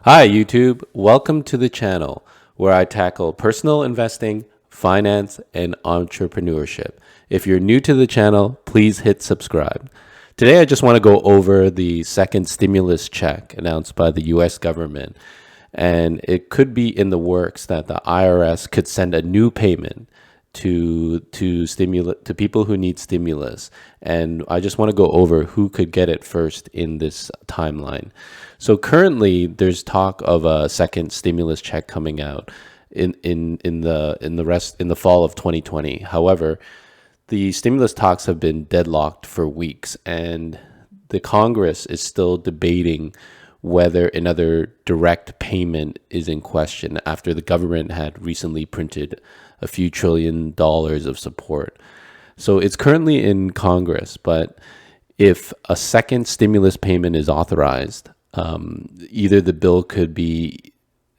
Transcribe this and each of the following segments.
Hi, YouTube. Welcome to the channel where I tackle personal investing, finance, and entrepreneurship. If you're new to the channel, please hit subscribe. Today, I just want to go over the second stimulus check announced by the US government. And it could be in the works that the IRS could send a new payment to people who need stimulus, and I just want to go over who could get it first in this timeline. So currently there's talk of a second stimulus check coming out in the fall of 2020. However, the stimulus talks have been deadlocked for weeks, and the Congress is still debating whether another direct payment is in question after the government had recently printed a few $1 trillion of support. So it's currently in Congress, but if a second stimulus payment is authorized, either the bill could be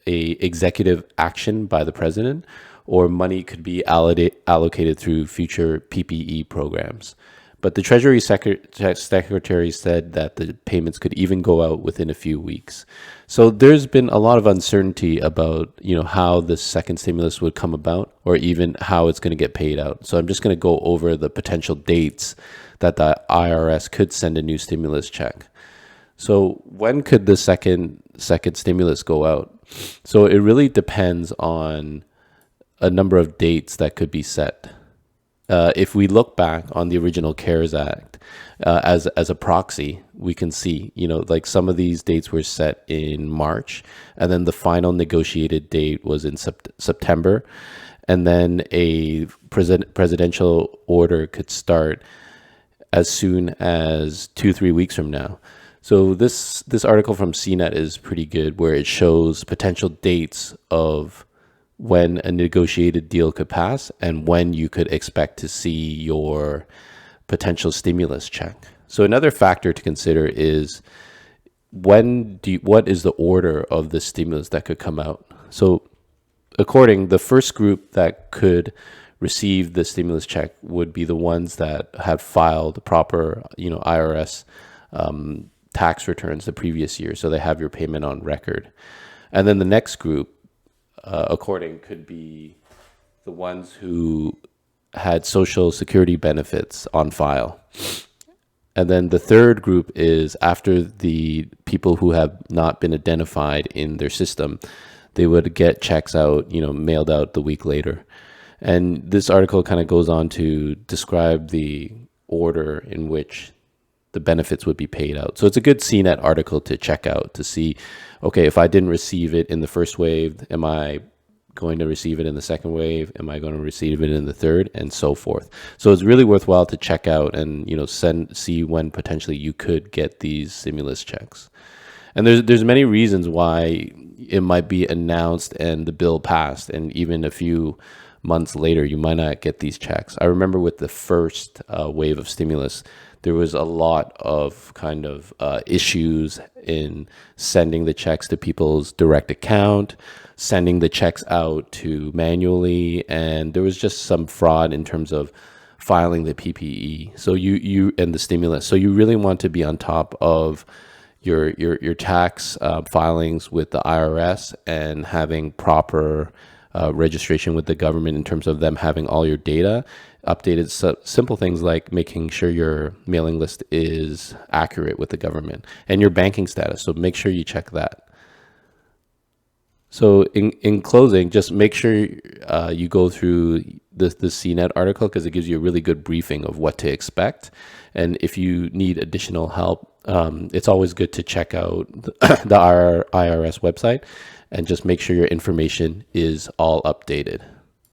a executive action by the president, or money could be allocated through future PPE programs. But the Treasury Secretary said that the payments could even go out within a few weeks. So there's been a lot of uncertainty about, how the second stimulus would come about, or even how it's going to get paid out. So I'm just going to go over the potential dates that the IRS could send a new stimulus check. So when could the second stimulus go out? So it really depends on a number of dates that could be set. If we look back on the original CARES Act as a proxy, we can see, like some of these dates were set in March, and then the final negotiated date was in September, and then a presidential order could start as soon as 2-3 weeks from now. So this article from CNET is pretty good, where it shows potential dates of when a negotiated deal could pass and when you could expect to see your potential stimulus check. So another factor to consider is what is the order of the stimulus that could come out? So the first group that could receive the stimulus check would be the ones that had filed proper, IRS tax returns the previous year. So they have your payment on record. And then the next group, could be the ones who had Social Security benefits on file. And then the third group is after the people who have not been identified in their system, they would get checks out, mailed out the week later. And this article kind of goes on to describe the order in which the benefits would be paid out. So it's a good CNET article to check out to see, okay, if I didn't receive it in the first wave, am I going to receive it in the second wave? Am I going to receive it in the third, and so forth? So it's really worthwhile to check out and, see when potentially you could get these stimulus checks. And there's many reasons why it might be announced and the bill passed, and even a few months later, you might not get these checks. I remember with the first wave of stimulus, there was a lot of issues in sending the checks to people's direct account, sending the checks out to manually, and there was just some fraud in terms of filing the PPE. So you and the stimulus. So you really want to be on top of your tax filings with the IRS and having proper registration with the government in terms of them having all your data updated. So simple things like making sure your mailing list is accurate with the government and your banking status. So make sure you check that. So in closing, just make sure you go through the CNET article, because it gives you a really good briefing of what to expect. And if you need additional help, it's always good to check out the IRS website and just make sure your information is all updated.